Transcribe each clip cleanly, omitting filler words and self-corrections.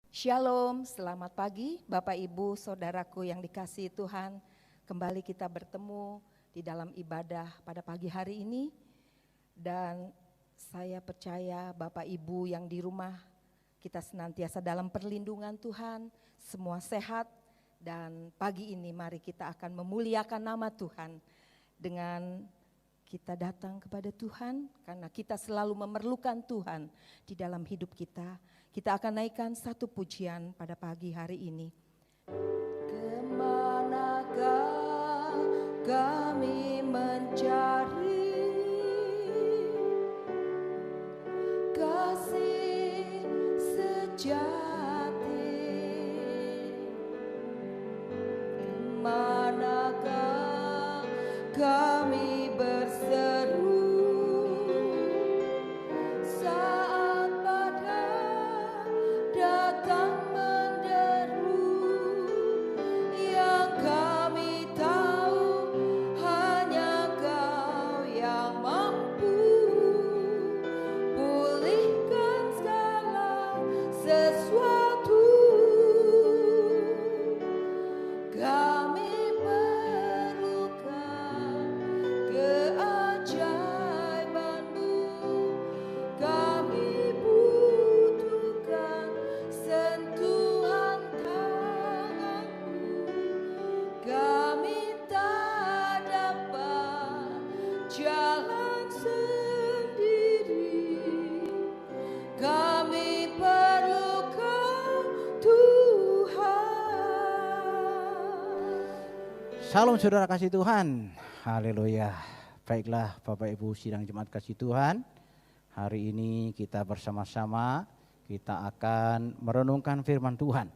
Shalom, selamat pagi Bapak Ibu Saudaraku yang dikasihi Tuhan. Kembali kita bertemu di dalam ibadah pada pagi hari ini. Dan saya percaya Bapak Ibu yang di rumah kita senantiasa dalam perlindungan Tuhan, semua sehat. Dan pagi ini mari kita akan memuliakan nama Tuhan dengan kita datang kepada Tuhan karena kita selalu memerlukan Tuhan di dalam hidup kita. Kita akan naikkan satu pujian pada pagi hari ini. Kemanakah kami mencari kasih sejati? Kemanakah kami berseru saat badai datang menderu? Yang kami tahu hanya Kau yang mampu pulihkan segala sesuatu. Kami perlukan keajaiban-Mu, kami butuhkan sentuhan tangan-Mu. Kami tak dapat jalan sendiri, kami perlukan Tuhan. Salam saudara kasih Tuhan, haleluya. Baiklah Bapak Ibu sidang jemaat kasih Tuhan, hari ini kita bersama-sama kita akan merenungkan firman Tuhan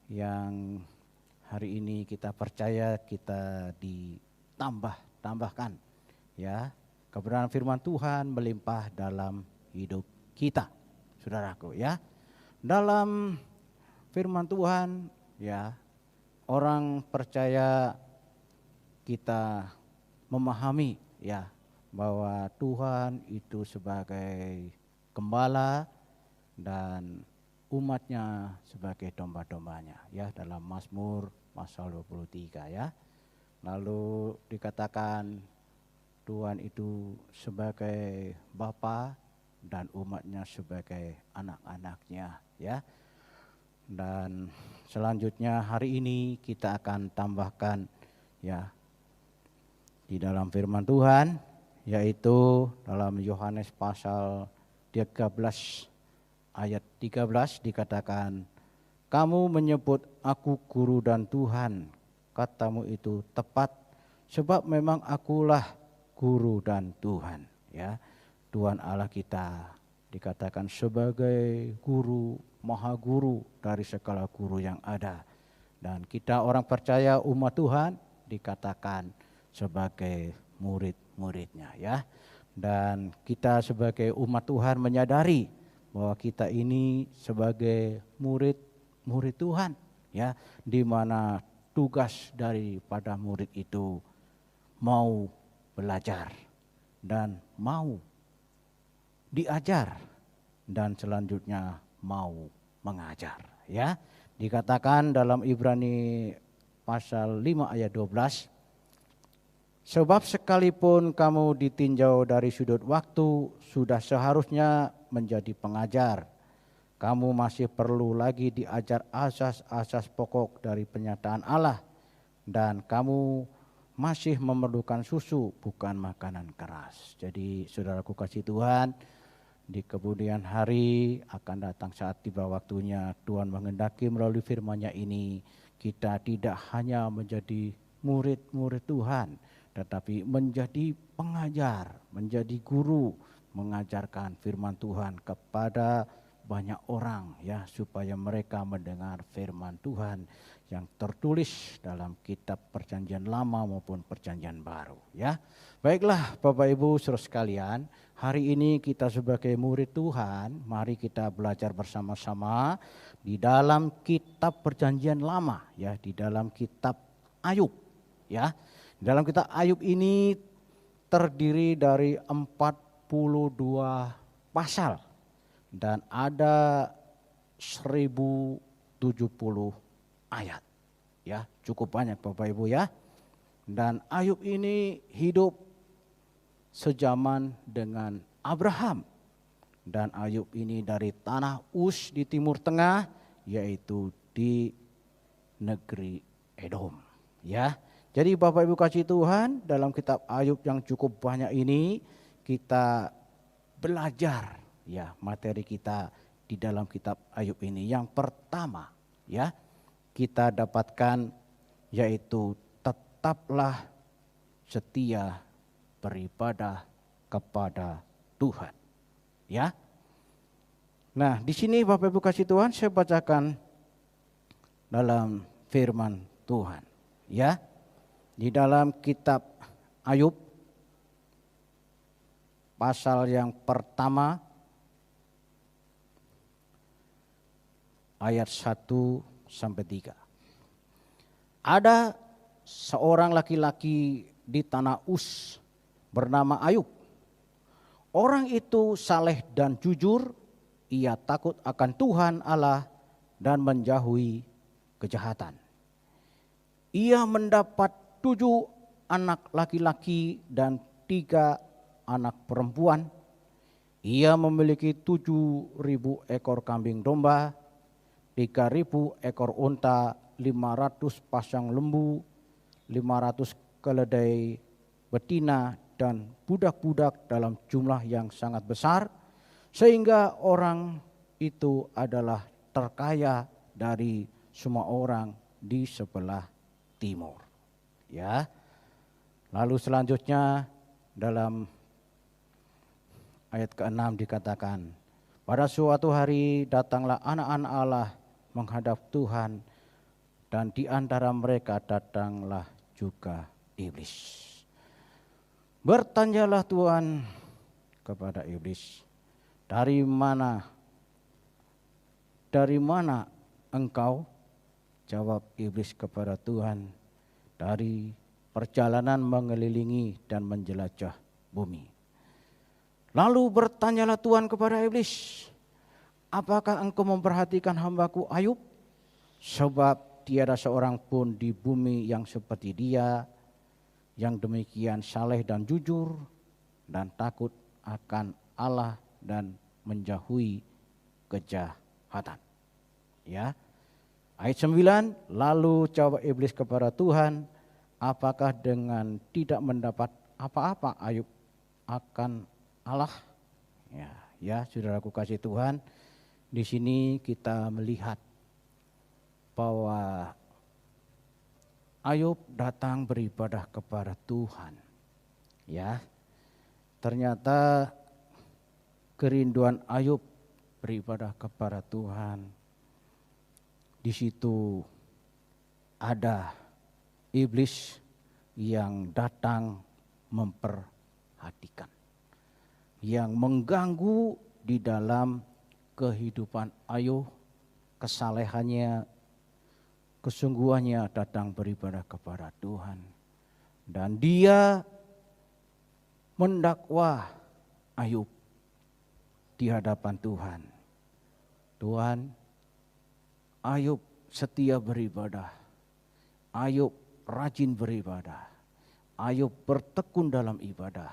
yang hari ini kita percaya kita ditambahkan ya. Kebenaran firman Tuhan melimpah dalam hidup kita, saudaraku ya. Dalam firman Tuhan ya, orang percaya kita memahami ya bahwa Tuhan itu sebagai gembala dan umatnya sebagai domba-dombanya ya, dalam Mazmur pasal 23 ya. Lalu dikatakan Tuhan itu sebagai Bapa dan umatnya sebagai anak-anaknya ya. Dan selanjutnya hari ini kita akan tambahkan ya di dalam firman Tuhan, yaitu dalam Yohanes pasal 13 ayat 13 dikatakan, kamu menyebut aku guru dan Tuhan, katamu itu tepat, sebab memang akulah guru dan Tuhan ya. Tuhan Allah kita dikatakan sebagai guru, maha guru dari segala guru yang ada. Dan kita orang percaya umat Tuhan dikatakan sebagai murid-muridnya ya. Dan kita sebagai umat Tuhan menyadari bahwa kita ini sebagai murid Tuhan ya, di mana tugas daripada murid itu mau belajar dan mau diajar dan selanjutnya mau mengajar ya. Dikatakan dalam Ibrani pasal 5 ayat 12, sebab sekalipun kamu ditinjau dari sudut waktu, sudah seharusnya menjadi pengajar. Kamu masih perlu lagi diajar asas-asas pokok dari penyataan Allah. Dan kamu masih memerlukan susu, bukan makanan keras. Jadi saudaraku kasih Tuhan, di kemudian hari akan datang saat tiba waktunya Tuhan menghendaki melalui firman-Nya ini, kita tidak hanya menjadi murid-murid Tuhan, tetapi menjadi pengajar, menjadi guru, mengajarkan firman Tuhan kepada banyak orang ya, supaya mereka mendengar firman Tuhan yang tertulis dalam kitab Perjanjian Lama maupun Perjanjian Baru ya. Baiklah Bapak Ibu saudara sekalian, hari ini kita sebagai murid Tuhan, mari kita belajar bersama-sama di dalam kitab Perjanjian Lama ya, di dalam kitab Ayub ya. Dalam kitab Ayub ini terdiri dari 42 pasal dan ada 1070 ayat. Ya, cukup banyak Bapak Ibu ya. Dan Ayub ini hidup sejaman dengan Abraham. Dan Ayub ini dari tanah Uz di Timur Tengah, yaitu di negeri Edom. Ya, jadi Bapak Ibu kasih Tuhan, dalam kitab Ayub yang cukup banyak ini kita belajar ya materi kita di dalam kitab Ayub ini. Yang pertama ya kita dapatkan yaitu tetaplah setia beribadah kepada Tuhan. Ya. Nah, di sini Bapak Ibu kasih Tuhan saya bacakan dalam firman Tuhan. Ya. Di dalam kitab Ayub pasal yang pertama ayat 1 sampai 3. Ada seorang laki-laki di tanah Uz bernama Ayub. Orang itu saleh dan jujur, ia takut akan Tuhan Allah dan menjauhi kejahatan. Ia mendapat 7 anak laki-laki dan 3 anak perempuan. Ia memiliki 7.000 ekor kambing domba, 3.000 ekor unta, 500 pasang lembu, 500 keledai betina, dan budak-budak dalam jumlah yang sangat besar, sehingga orang itu adalah terkaya dari semua orang di sebelah timur. Ya. Lalu selanjutnya dalam ayat ke-6 dikatakan, pada suatu hari datanglah anak-anak Allah menghadap Tuhan, dan di antara mereka datanglah juga iblis. Bertanyalah Tuhan kepada iblis, dari mana engkau? Jawab iblis kepada Tuhan, dari perjalanan mengelilingi dan menjelajah bumi. Lalu bertanyalah Tuhan kepada iblis, apakah engkau memperhatikan hambaku Ayub? Sebab tiada seorang pun di bumi yang seperti dia, yang demikian saleh dan jujur dan takut akan Allah dan menjauhi kejahatan. Ya. Ayat 9, lalu jawab iblis kepada Tuhan, apakah dengan tidak mendapat apa-apa Ayub akan Allah? Ya, saudaraku kasih Tuhan, di sini kita melihat bahwa Ayub datang beribadah kepada Tuhan. Ya. Ternyata kerinduan Ayub beribadah kepada Tuhan. Di situ ada iblis yang datang memperhatikan, yang mengganggu di dalam kehidupan Ayub, kesalehannya, kesungguhannya datang beribadah kepada Tuhan. Dan dia mendakwa Ayub di hadapan Tuhan. Tuhan, Ayub setia beribadah. Ayub rajin beribadah. Ayub bertekun dalam ibadah.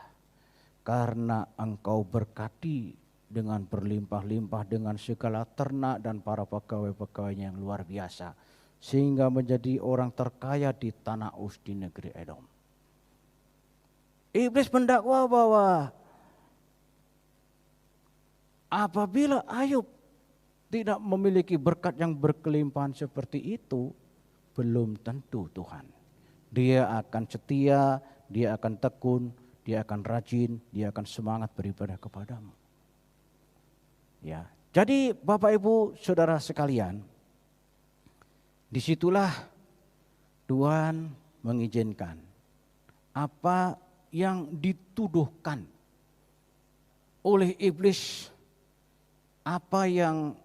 Karena engkau berkati dengan berlimpah-limpah dengan segala ternak dan para pegawai-pegawainya yang luar biasa, sehingga menjadi orang terkaya di tanah Uz di negeri Edom. Iblis mendakwa bahwa apabila Ayub tidak memiliki berkat yang berkelimpahan seperti itu, belum tentu Tuhan. Dia akan setia, dia akan tekun, dia akan rajin, dia akan semangat beribadah kepadamu. Ya, jadi Bapak Ibu Saudara sekalian, disitulah Tuhan mengizinkan apa yang dituduhkan oleh iblis, apa yang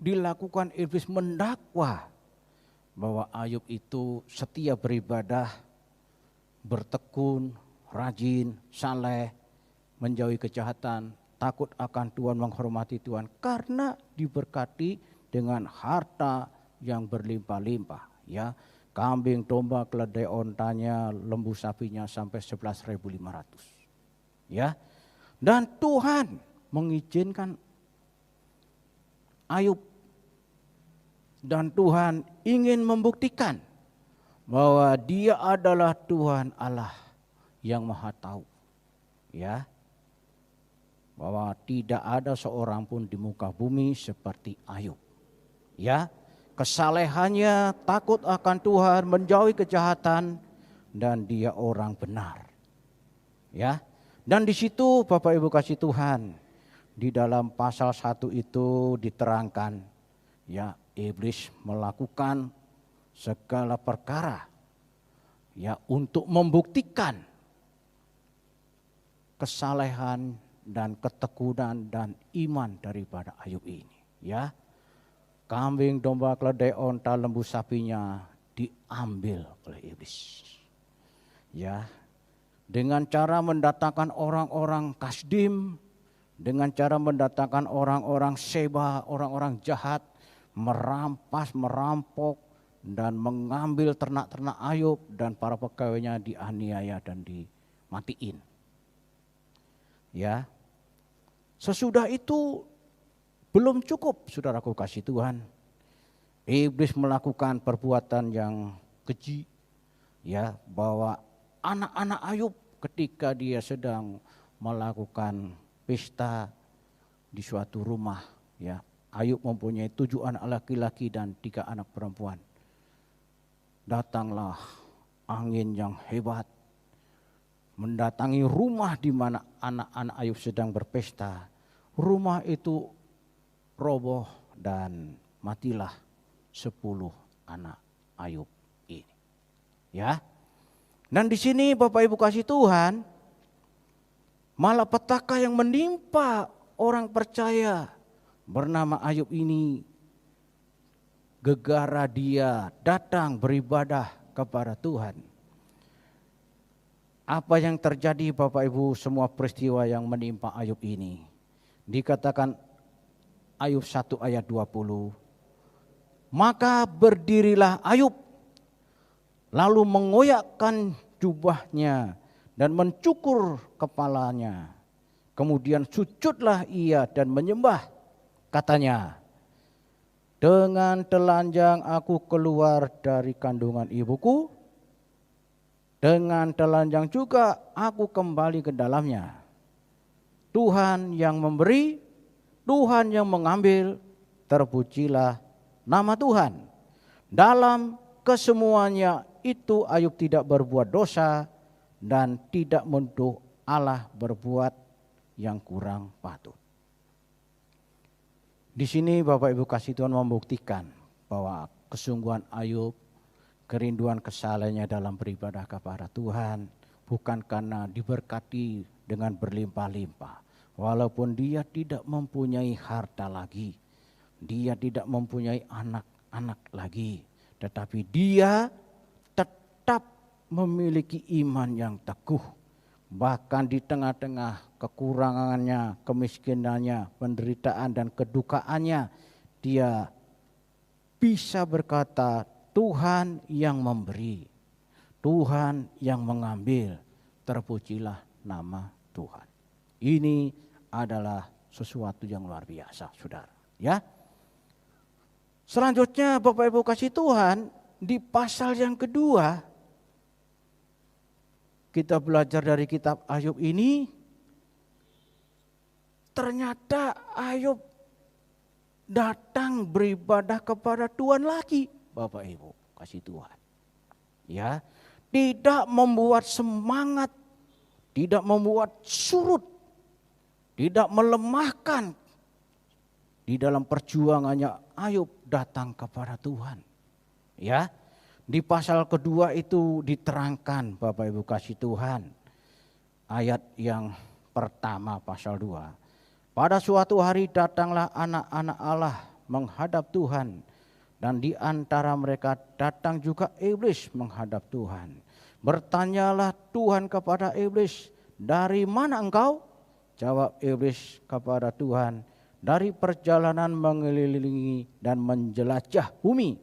dilakukan iblis, mendakwa bahwa Ayub itu setia beribadah, bertekun, rajin, saleh, menjauhi kejahatan, takut akan Tuhan, menghormati Tuhan karena diberkati dengan harta yang berlimpah-limpah, ya. Kambing, domba, keledai, ontanya, lembu sapinya sampai 11.500. Ya. Dan Tuhan mengizinkan Ayub, dan Tuhan ingin membuktikan bahwa Dia adalah Tuhan Allah yang Maha Tahu. Ya. Bahwa tidak ada seorang pun di muka bumi seperti Ayub. Ya. Kesalehannya takut akan Tuhan, menjauhi kejahatan, dan dia orang benar. Ya. Dan di situ Bapak Ibu kasih Tuhan, di dalam pasal 1 itu diterangkan, ya, iblis melakukan segala perkara, ya, untuk membuktikan kesalehan dan ketekunan dan iman daripada Ayub ini, ya. Kambing, domba, keledai, onta, lembu sapinya diambil oleh iblis. Ya, dengan cara mendatangkan orang-orang Kasdim, dengan cara mendatangkan orang-orang Seba, orang-orang jahat, merampas, merampok, dan mengambil ternak-ternak Ayub, dan para pegawainya dianiaya dan dimatiin. Ya, sesudah itu belum cukup, saudaraku kasih Tuhan. Iblis melakukan perbuatan yang keji, ya, bahwa anak-anak Ayub ketika dia sedang melakukan pesta di suatu rumah, ya. Ayub mempunyai 7 anak laki-laki dan 3 anak perempuan. Datanglah angin yang hebat mendatangi rumah di mana anak-anak Ayub sedang berpesta. Rumah itu roboh dan matilah 10 anak Ayub ini. Ya. Dan di sini Bapak Ibu kasih Tuhan, malapetaka yang menimpa orang percaya bernama Ayub ini, gegara dia datang beribadah kepada Tuhan. Apa yang terjadi Bapak Ibu, semua peristiwa yang menimpa Ayub ini? Dikatakan Ayub 1 ayat 20. Maka berdirilah Ayub, lalu mengoyakkan jubahnya dan mencukur kepalanya. Kemudian sujudlah ia dan menyembah. Katanya, dengan telanjang aku keluar dari kandungan ibuku, dengan telanjang juga aku kembali ke dalamnya. Tuhan yang memberi, Tuhan yang mengambil, terpujilah nama Tuhan. Dalam kesemuanya itu Ayub tidak berbuat dosa dan tidak menuduh Allah berbuat yang kurang patut. Di sini Bapak Ibu kasih Tuhan membuktikan bahwa kesungguhan Ayub, kerinduan kesalehannya dalam beribadah kepada Tuhan bukan karena diberkati dengan berlimpah-limpah. Walaupun dia tidak mempunyai harta lagi, dia tidak mempunyai anak-anak lagi, tetapi dia tetap memiliki iman yang teguh. Bahkan di tengah-tengah kekurangannya, kemiskinannya, penderitaan dan kedukaannya, dia bisa berkata, Tuhan yang memberi, Tuhan yang mengambil, terpujilah nama Tuhan. Ini adalah sesuatu yang luar biasa, saudara. Ya. Selanjutnya Bapak Ibu kasih Tuhan, di pasal yang kedua, kita belajar dari kitab Ayub ini, ternyata Ayub datang beribadah kepada Tuhan lagi, Bapak Ibu kasih Tuhan. Ya, tidak membuat semangat, tidak membuat surut, tidak melemahkan di dalam perjuangannya. Ayub datang kepada Tuhan. Ya, di pasal kedua itu diterangkan Bapak Ibu kasih Tuhan. Ayat yang pertama pasal 2. Pada suatu hari datanglah anak-anak Allah menghadap Tuhan, dan di antara mereka datang juga iblis menghadap Tuhan. Bertanyalah Tuhan kepada iblis, dari mana engkau? jawab iblis kepada Tuhan, dari perjalanan mengelilingi dan menjelajah bumi.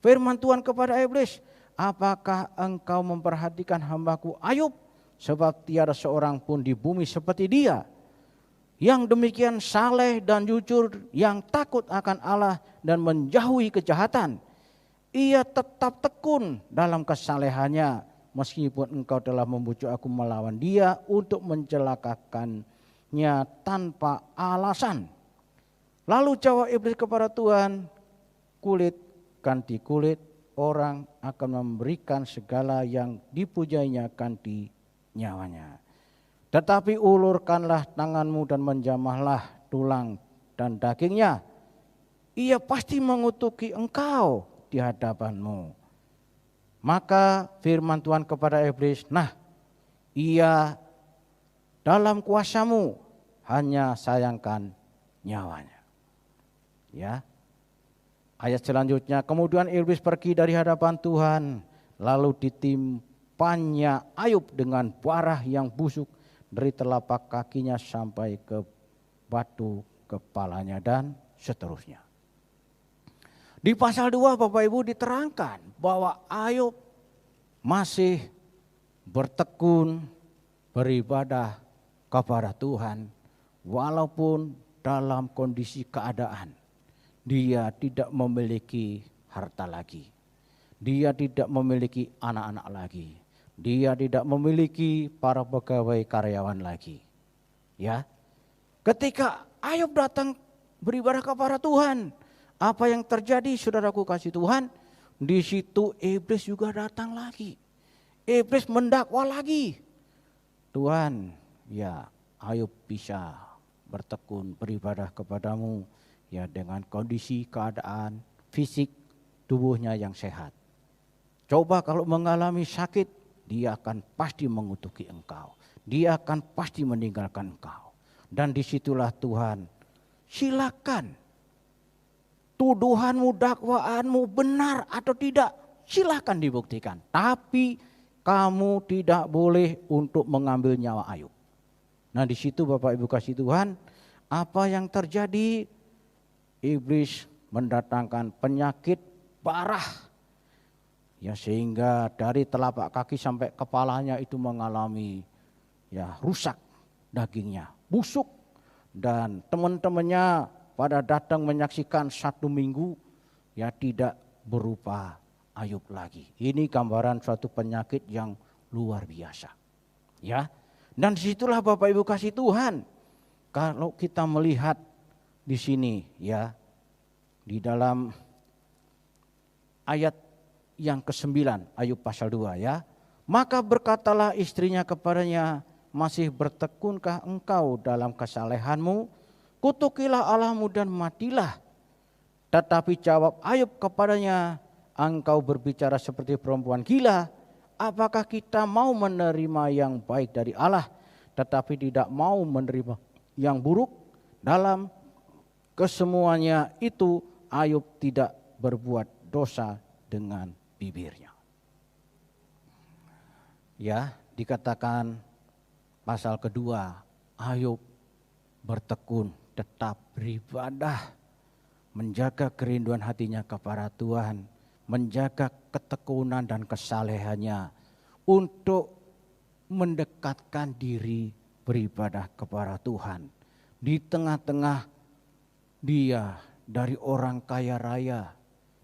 Firman Tuhan kepada iblis, apakah engkau memperhatikan hambaku Ayub? Sebab tiada seorang pun di bumi seperti dia, yang demikian saleh dan jujur, yang takut akan Allah dan menjauhi kejahatan. Ia tetap tekun dalam kesalehannya, meskipun engkau telah membujuk aku melawan dia untuk mencelakakannya tanpa alasan. Lalu jawab iblis kepada Tuhan, kulit ganti kulit, orang akan memberikan segala yang dipujainya ganti nyawanya. Tetapi ulurkanlah tanganmu dan menjamahlah tulang dan dagingnya. Ia pasti mengutuki engkau di hadapanmu. Maka firman Tuhan kepada iblis, nah, ia dalam kuasamu, hanya sayangkan nyawanya. Ya. Ayat selanjutnya, kemudian iblis pergi dari hadapan Tuhan, lalu ditimpanya Ayub dengan parah yang busuk dari telapak kakinya sampai ke batu kepalanya dan seterusnya. Di pasal 2 Bapak Ibu diterangkan bahwa Ayub masih bertekun beribadah kepada Tuhan walaupun dalam kondisi keadaan dia tidak memiliki harta lagi. Dia tidak memiliki anak-anak lagi. Dia tidak memiliki para pegawai karyawan lagi. Ya. Ketika Ayub datang beribadah kepada Tuhan, apa yang terjadi saudaraku kasih Tuhan? Di situ iblis juga datang lagi. Iblis mendakwa lagi. Tuhan, ya Ayub bisa bertekun beribadah kepadamu ya dengan kondisi keadaan fisik tubuhnya yang sehat. Coba kalau mengalami sakit, dia akan pasti mengutuki engkau. Dia akan pasti meninggalkan engkau. Dan disitulah Tuhan, silakan. Tuduhanmu, dakwaanmu benar atau tidak, silakan dibuktikan. Tapi kamu tidak boleh untuk mengambil nyawa Ayub. Nah di situ Bapak Ibu kasih Tuhan, apa yang terjadi? Iblis mendatangkan penyakit parah. Ya sehingga dari telapak kaki sampai kepalanya itu mengalami ya rusak dagingnya, busuk. Dan teman-temannya pada datang menyaksikan 1 minggu ya tidak berupa Ayub lagi. Ini gambaran suatu penyakit yang luar biasa. Ya. Dan disitulah Bapak Ibu kasih Tuhan, kalau kita melihat di sini ya, di dalam ayat yang ke-9 Ayub pasal 2 ya. Maka berkatalah istrinya kepadanya, masih bertekunkah engkau dalam kesalehanmu? Kutukilah Allahmu dan matilah. Tetapi jawab Ayub kepadanya, engkau berbicara seperti perempuan gila. Apakah kita mau menerima yang baik dari Allah, tetapi tidak mau menerima yang buruk? Dalam kesemuanya itu Ayub tidak berbuat dosa dengan bibirnya. Ya, dikatakan pasal kedua, Ayub bertekun tetap beribadah, menjaga kerinduan hatinya kepada Tuhan, menjaga ketekunan dan kesalehannya untuk mendekatkan diri beribadah kepada Tuhan. Di tengah-tengah dia dari orang kaya raya,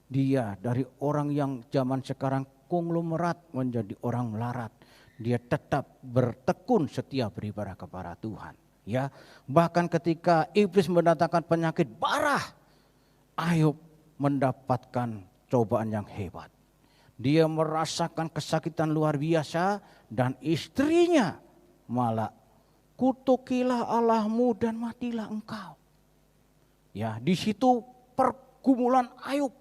dia dari orang yang zaman sekarang konglomerat menjadi orang melarat, dia tetap bertekun setia beribadah kepada Tuhan. Ya, bahkan ketika iblis mendatangkan penyakit parah, Ayub mendapatkan cobaan yang hebat. Dia merasakan kesakitan luar biasa dan istrinya malah, kutukilah Allahmu dan matilah engkau. Ya, di situ pergumulan Ayub.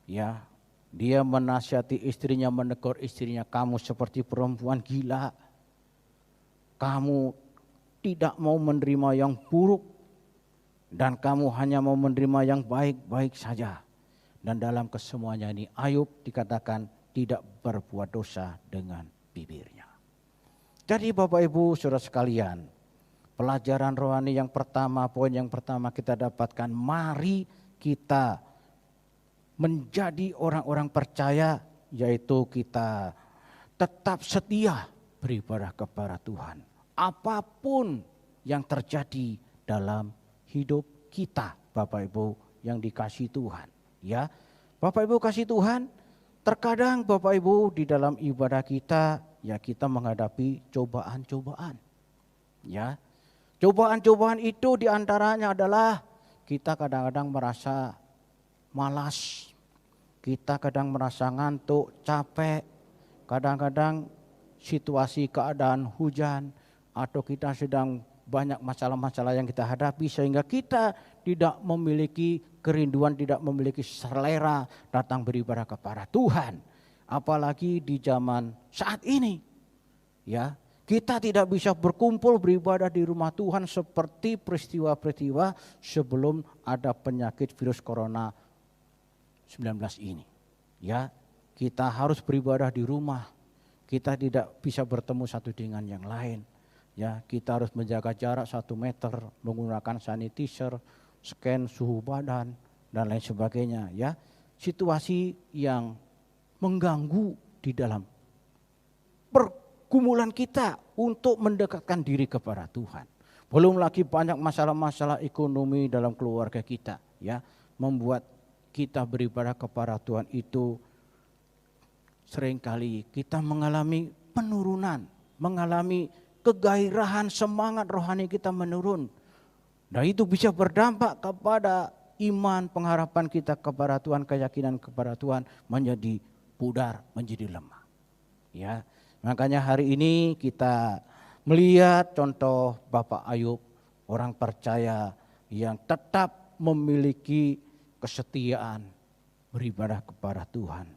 Ya, dia menasihati istrinya, menegur istrinya, kamu seperti perempuan gila. Kamu tidak mau menerima yang buruk dan kamu hanya mau menerima yang baik-baik saja. Dan dalam kesemuanya ini Ayub dikatakan tidak berbuat dosa dengan bibirnya. Jadi Bapak Ibu Saudara sekalian, Pelajaran rohani yang pertama, poin yang pertama kita dapatkan, mari kita menjadi orang-orang percaya, yaitu kita tetap setia beribadah kepada Tuhan. Apapun yang terjadi dalam hidup kita, Bapak Ibu yang dikasihi Tuhan. Ya, Bapak Ibu kasih Tuhan, terkadang Bapak Ibu di dalam ibadah kita, ya kita menghadapi cobaan-cobaan. Ya, cobaan-cobaan itu diantaranya adalah kita kadang-kadang merasa malas, kita kadang merasa ngantuk, capek, kadang-kadang situasi keadaan hujan, atau kita sedang banyak masalah-masalah yang kita hadapi sehingga kita tidak memiliki kerinduan, tidak memiliki selera datang beribadah kepada Tuhan. Apalagi di zaman saat ini, ya, kita tidak bisa berkumpul beribadah di rumah Tuhan seperti peristiwa-peristiwa sebelum ada penyakit virus corona 19 ini. Ya, kita harus beribadah di rumah. Kita tidak bisa bertemu satu dengan yang lain. Ya, kita harus menjaga jarak 1 meter, menggunakan sanitizer, scan suhu badan dan lain sebagainya. Ya, situasi yang mengganggu di dalam pergumulan kita untuk mendekatkan diri kepada Tuhan. Belum lagi banyak masalah-masalah ekonomi dalam keluarga kita, ya, membuat kita beribadah kepada Tuhan itu seringkali kita mengalami penurunan, mengalami kegairahan, semangat rohani kita menurun. Dan itu bisa berdampak kepada iman, pengharapan kita kepada Tuhan, keyakinan kepada Tuhan menjadi pudar, menjadi lemah. Ya, makanya hari ini kita melihat contoh Bapak Ayub, orang percaya yang tetap memiliki kesetiaan beribadah kepada Tuhan,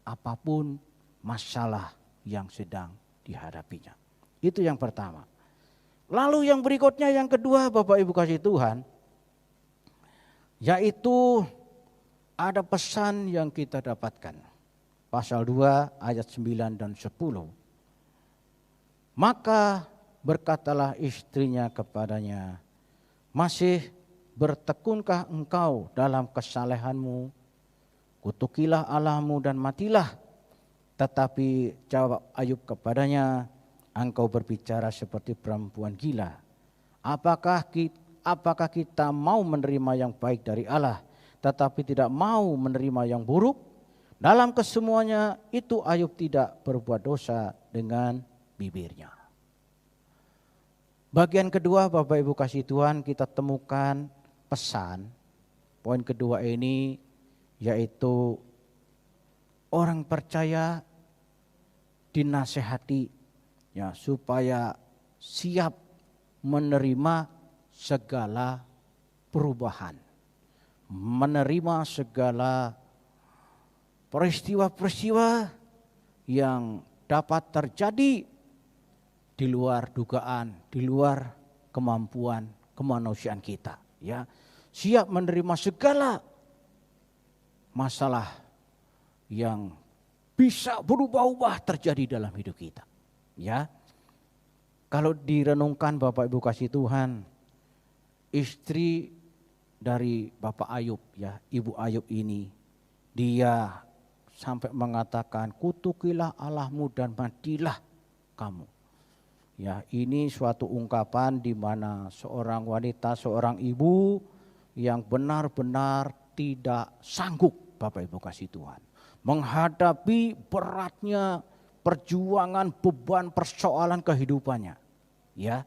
apapun masalah yang sedang dihadapinya. Itu yang pertama. Lalu yang berikutnya, yang kedua, Bapak Ibu kasih Tuhan, yaitu ada pesan yang kita dapatkan. Pasal 2 ayat 9 dan 10. Maka berkatalah istrinya kepadanya, masih bertekunkah engkau dalam kesalehanmu? Kutukilah Allahmu dan matilah. Tetapi jawab Ayub kepadanya, engkau berbicara seperti perempuan gila. Apakah kita mau menerima yang baik dari Allah, tetapi tidak mau menerima yang buruk? Dalam kesemuanya itu Ayub tidak berbuat dosa dengan bibirnya. Bagian kedua, Bapak Ibu kasih Tuhan, kita temukan pesan. Poin kedua ini yaitu orang percaya dinasehati, ya, supaya siap menerima segala perubahan, menerima segala peristiwa-peristiwa yang dapat terjadi di luar dugaan, di luar kemampuan kemanusiaan kita. Ya, siap menerima segala masalah yang bisa berubah-ubah terjadi dalam hidup kita. Ya, kalau direnungkan Bapak Ibu kasih Tuhan, istri dari Bapak Ayub, ya, Ibu Ayub ini, dia sampai mengatakan, kutukilah Allahmu dan matilah kamu. Ya, ini suatu ungkapan di mana seorang wanita, seorang ibu yang benar-benar tidak sanggup, Bapak Ibu kasih Tuhan, menghadapi beratnya perjuangan, beban, persoalan kehidupannya. Ya,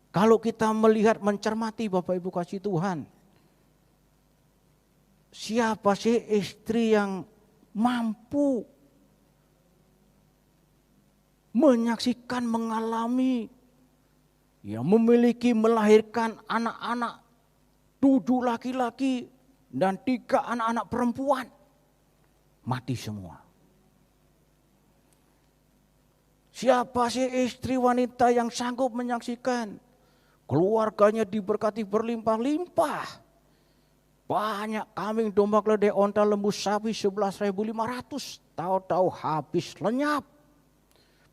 kalau kita melihat, mencermati Bapak Ibu kasih Tuhan, siapa sih istri yang mampu menyaksikan, mengalami, ya, memiliki, melahirkan anak-anak 7 laki-laki dan 3 anak-anak perempuan, mati semua. Siapa sih istri wanita yang sanggup menyaksikan keluarganya diberkati berlimpah-limpah, banyak kambing, domba, keledai, onta, lembu, sapi 11.500, tahu-tahu habis lenyap.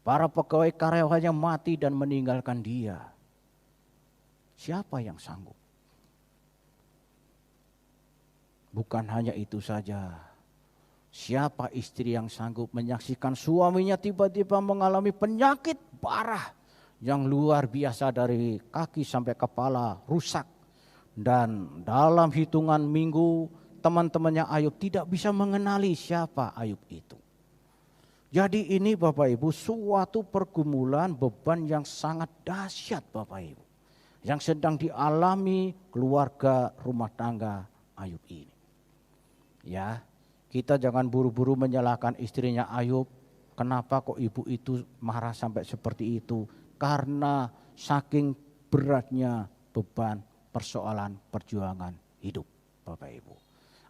Para pegawai karyawannya mati dan meninggalkan dia. Siapa yang sanggup? Bukan hanya itu saja. Siapa istri yang sanggup menyaksikan suaminya tiba-tiba mengalami penyakit parah yang luar biasa dari kaki sampai kepala rusak. Dan dalam hitungan minggu teman-temannya Ayub tidak bisa mengenali siapa Ayub itu. Jadi ini Bapak Ibu suatu pergumulan beban yang sangat dahsyat Bapak Ibu. Yang sedang dialami keluarga rumah tangga Ayub ini. Ya, kita jangan buru-buru menyalahkan istrinya Ayub. Kenapa kok ibu itu marah sampai seperti itu? Karena saking beratnya beban persoalan perjuangan hidup Bapak Ibu.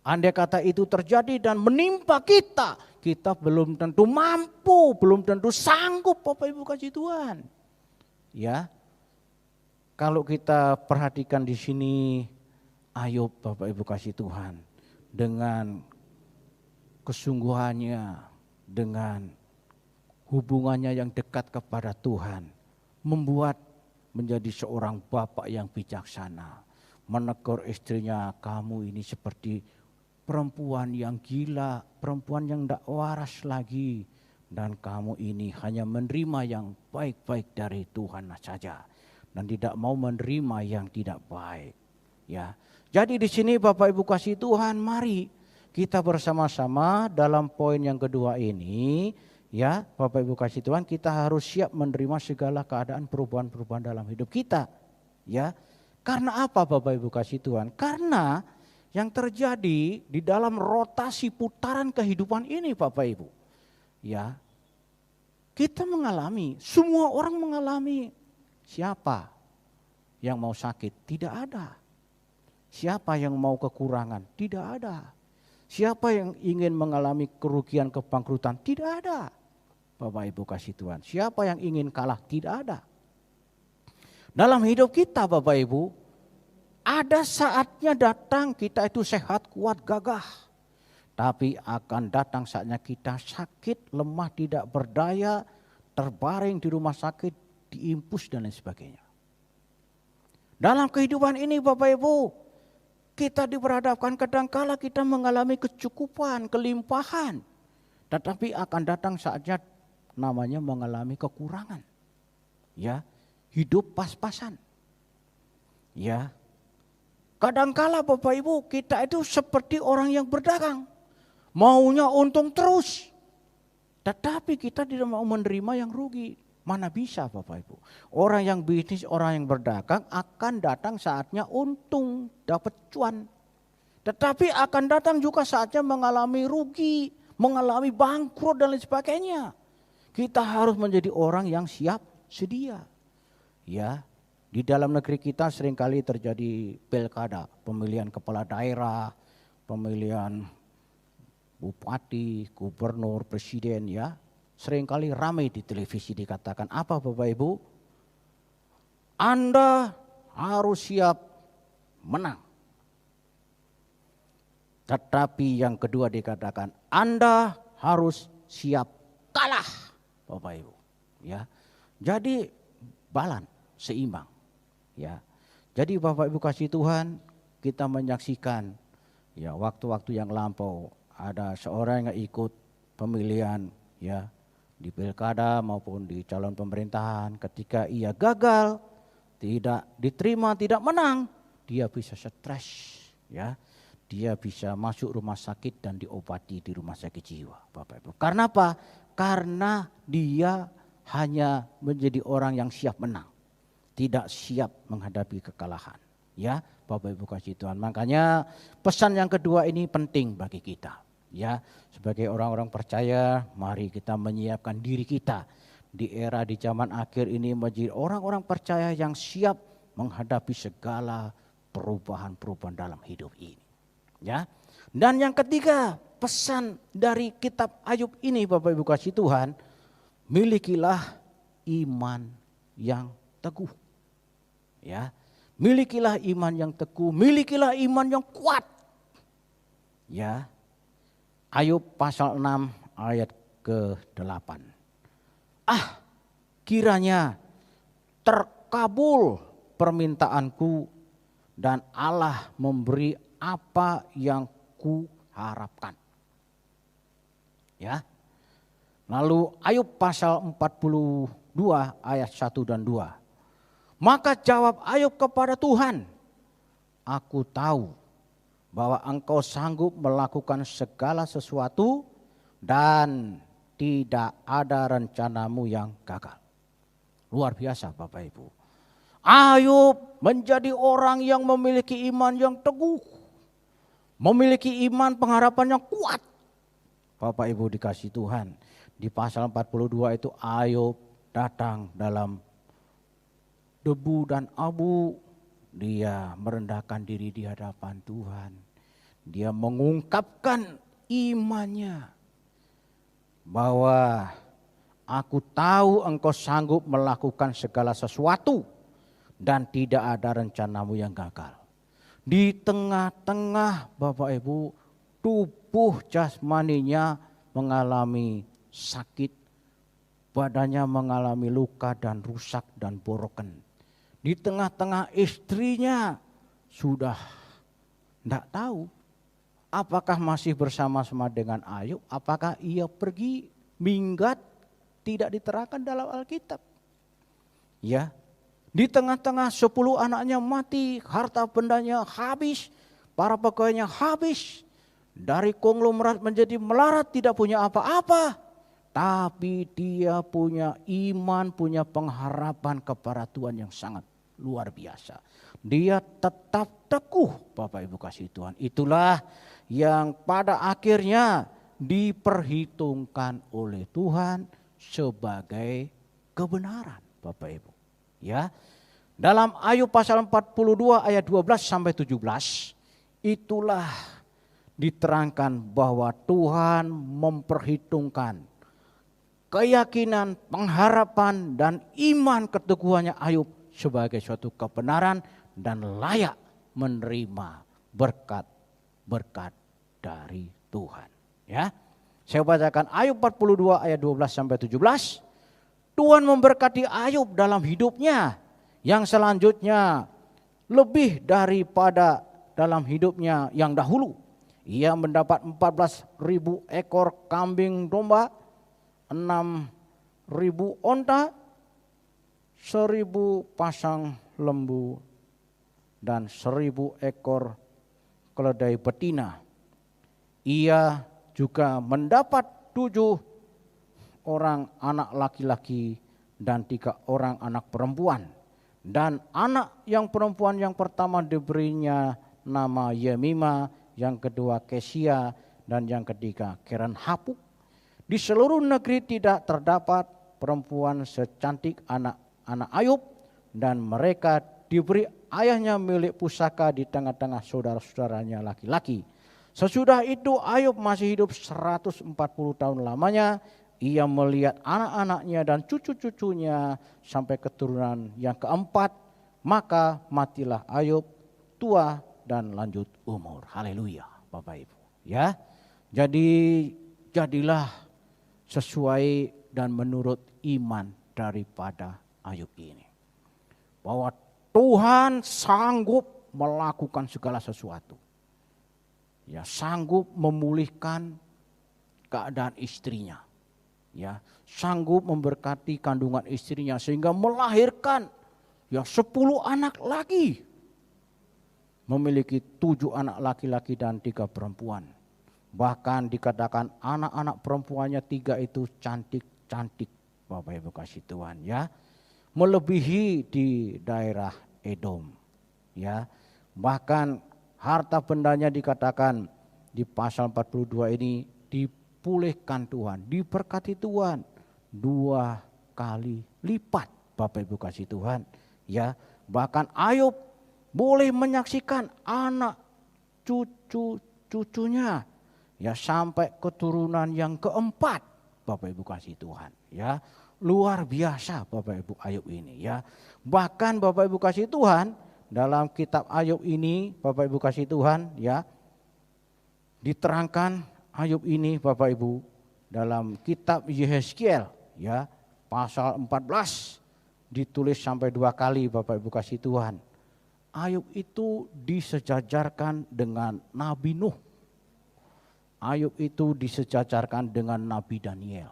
Andai kata itu terjadi dan menimpa kita, kita belum tentu mampu, belum tentu sanggup Bapak Ibu kasih Tuhan. Ya, kalau kita perhatikan di sini Ayub Bapak Ibu kasih Tuhan. Dengan kesungguhannya, dengan hubungannya yang dekat kepada Tuhan, membuat menjadi seorang bapak yang bijaksana. Menegur istrinya, kamu ini seperti perempuan yang gila, perempuan yang tidak waras lagi. Dan kamu ini hanya menerima yang baik-baik dari Tuhan saja. Dan tidak mau menerima yang tidak baik. Ya. Jadi di sini Bapak Ibu kasih Tuhan, mari kita bersama-sama dalam poin yang kedua ini, ya Bapak Ibu kasih Tuhan, kita harus siap menerima segala keadaan perubahan-perubahan dalam hidup kita. Ya, karena apa Bapak Ibu kasih Tuhan? Karena yang terjadi di dalam rotasi putaran kehidupan ini Bapak Ibu, ya kita mengalami, semua orang mengalami. Siapa yang mau sakit? Tidak ada. Siapa yang mau kekurangan? Tidak ada. Siapa yang ingin mengalami kerugian kebangkrutan? Tidak ada. Bapak Ibu kasih Tuhan. Siapa yang ingin kalah? Tidak ada. Dalam hidup kita Bapak Ibu, ada saatnya datang kita itu sehat, kuat, gagah. Tapi akan datang saatnya kita sakit, lemah, tidak berdaya, terbaring di rumah sakit, diimpus dan lain sebagainya. Dalam kehidupan ini Bapak Ibu, kita diperhadapkan kadangkala kita mengalami kecukupan, kelimpahan. Tetapi akan datang saatnya namanya mengalami kekurangan. Ya, hidup pas-pasan. Ya. Kadangkala Bapak Ibu kita itu seperti orang yang berdagang. Maunya untung terus. Tetapi kita tidak mau menerima yang rugi. Mana bisa Bapak Ibu. Orang yang bisnis, orang yang berdagang akan datang saatnya untung, dapat cuan. Tetapi akan datang juga saatnya mengalami rugi, mengalami bangkrut dan lain sebagainya. Kita harus menjadi orang yang siap sedia. Ya, di dalam negeri kita seringkali terjadi pilkada, pemilihan kepala daerah, pemilihan bupati, gubernur, presiden ya. Seringkali ramai di televisi dikatakan apa Bapak Ibu? Anda harus siap menang. Tetapi yang kedua dikatakan Anda harus siap kalah Bapak Ibu. Ya, jadi balan, seimbang. Ya, jadi Bapak Ibu kasih Tuhan kita menyaksikan ya waktu-waktu yang lampau ada seorang yang ikut pemilihan ya. Di pilkada maupun di calon pemerintahan ketika ia gagal, tidak diterima, tidak menang, dia bisa stres ya. Dia bisa masuk rumah sakit dan diobati di rumah sakit jiwa Bapak Ibu. Karena apa? Karena dia hanya menjadi orang yang siap menang, tidak siap menghadapi kekalahan. Ya, Bapak Ibu kasih Tuhan. Makanya pesan yang kedua ini penting bagi kita. Ya, sebagai orang-orang percaya, mari kita menyiapkan diri kita di era di zaman akhir ini menjadi orang-orang percaya yang siap menghadapi segala perubahan-perubahan dalam hidup ini. Ya. Dan yang ketiga, pesan dari kitab Ayub ini Bapak Ibu kasih Tuhan, milikilah iman yang teguh. Ya. Milikilah iman yang teguh, milikilah iman yang kuat. Ya. Ayub pasal 6 ayat ke-8. Kiranya terkabul permintaanku dan Allah memberi apa yang ku harapkan. Ya. Lalu Ayub pasal 42 ayat 1 dan 2. Maka jawab Ayub kepada Tuhan, aku tahu bahwa engkau sanggup melakukan segala sesuatu dan tidak ada rencanamu yang gagal. Luar biasa Bapak Ibu. Ayub menjadi orang yang memiliki iman yang teguh. Memiliki iman pengharapan yang kuat. Bapak Ibu dikasih Tuhan. Di pasal 42 itu Ayub datang dalam debu dan abu. Dia merendahkan diri di hadapan Tuhan. Dia mengungkapkan imannya. Bahwa aku tahu engkau sanggup melakukan segala sesuatu. Dan tidak ada rencanamu yang gagal. Di tengah-tengah Bapak Ibu, tubuh jasmaninya mengalami sakit. Badannya mengalami luka dan rusak dan borokan. Di tengah-tengah istrinya sudah tidak tahu apakah masih bersama-sama dengan Ayub, apakah ia pergi minggat, tidak diterangkan dalam Alkitab. Ya, di tengah-tengah 10 anaknya mati, harta bendanya habis, para pegawainya habis, dari konglomerat menjadi melarat, tidak punya apa-apa. Tapi dia punya iman, punya pengharapan kepada Tuhan yang sangat luar biasa. Dia tetap teguh Bapak Ibu kasih Tuhan. Itulah yang pada akhirnya diperhitungkan oleh Tuhan sebagai kebenaran Bapak Ibu. Ya. Dalam Ayub pasal 42 ayat 12 sampai 17 itulah diterangkan bahwa Tuhan memperhitungkan keyakinan, pengharapan dan iman keteguhannya Ayub sebagai suatu kebenaran dan layak menerima berkat-berkat dari Tuhan. Ya. Saya bacakan Ayub 42 ayat 12 sampai 17. Tuhan memberkati Ayub dalam hidupnya yang selanjutnya lebih daripada dalam hidupnya yang dahulu. Ia mendapat 14.000 ekor kambing domba, 6.000 onta, 1.000 pasang lembu, dan 1.000 ekor keledai betina. Ia juga mendapat 7 orang anak laki-laki dan 3 orang anak perempuan. Dan anak yang perempuan yang pertama diberinya nama Yemima, yang kedua Kesia, dan yang ketiga Keren Hapuk. Di seluruh negeri tidak terdapat perempuan secantik anak-anak Ayub, dan mereka diberi ayahnya milik pusaka di tengah-tengah saudara-saudaranya laki-laki. Sesudah itu Ayub masih hidup 140 tahun lamanya. Ia melihat anak-anaknya dan cucu-cucunya sampai keturunan yang keempat. Maka matilah Ayub tua dan lanjut umur. Haleluya Bapak Ibu. Ya, jadi jadilah sesuai dan menurut iman daripada Ayub ini. Bahwa Tuhan sanggup melakukan segala sesuatu. Ya, sanggup memulihkan keadaan istrinya. Ya, sanggup memberkati kandungan istrinya sehingga melahirkan 10 anak lagi. Memiliki 7 anak laki-laki dan 3 perempuan. Bahkan dikatakan anak-anak perempuannya 3 itu cantik-cantik Bapak Ibu kasih Tuhan ya. Melebihi di daerah Edom ya. Bahkan harta bendanya dikatakan di pasal 42 ini dipulihkan Tuhan, diberkati Tuhan 2 kali lipat Bapak Ibu kasih Tuhan ya. Bahkan Ayub boleh menyaksikan anak cucu-cucunya ya sampai keturunan yang keempat Bapak Ibu kasih Tuhan ya. Luar biasa Bapak Ibu Ayub ini ya. Bahkan Bapak Ibu kasih Tuhan dalam kitab Ayub ini Bapak Ibu kasih Tuhan ya, diterangkan Ayub ini Bapak Ibu dalam kitab Yehezkiel ya pasal 14 ditulis sampai 2 kali Bapak Ibu kasih Tuhan. Ayub itu disejajarkan dengan Nabi Nuh. Ayub itu disejajarkan dengan Nabi Daniel.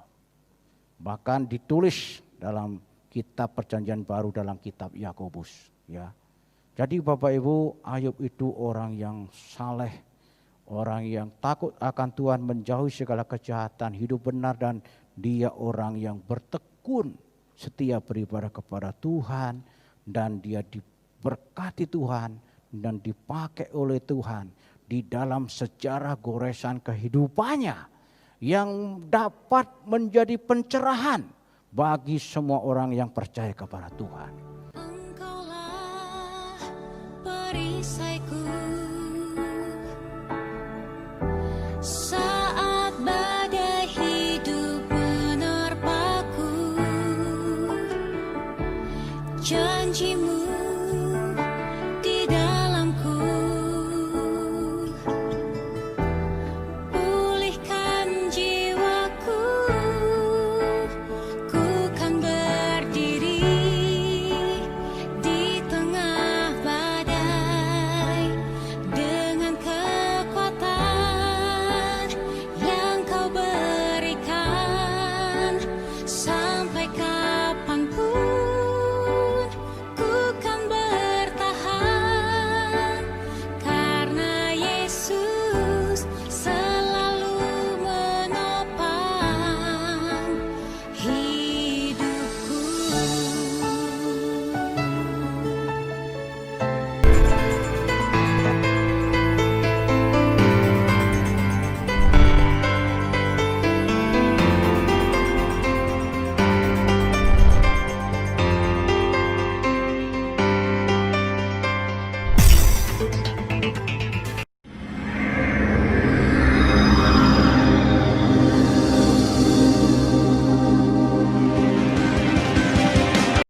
Bahkan ditulis dalam kitab Perjanjian Baru dalam kitab Yakobus, ya. Jadi Bapak Ibu, Ayub itu orang yang saleh, orang yang takut akan Tuhan, menjauhi segala kejahatan, hidup benar, dan dia orang yang bertekun setia beribadah kepada Tuhan, dan dia diberkati Tuhan dan dipakai oleh Tuhan di dalam sejarah goresan kehidupannya yang dapat menjadi pencerahan bagi semua orang yang percaya kepada Tuhan. Engkaulah perisaiku.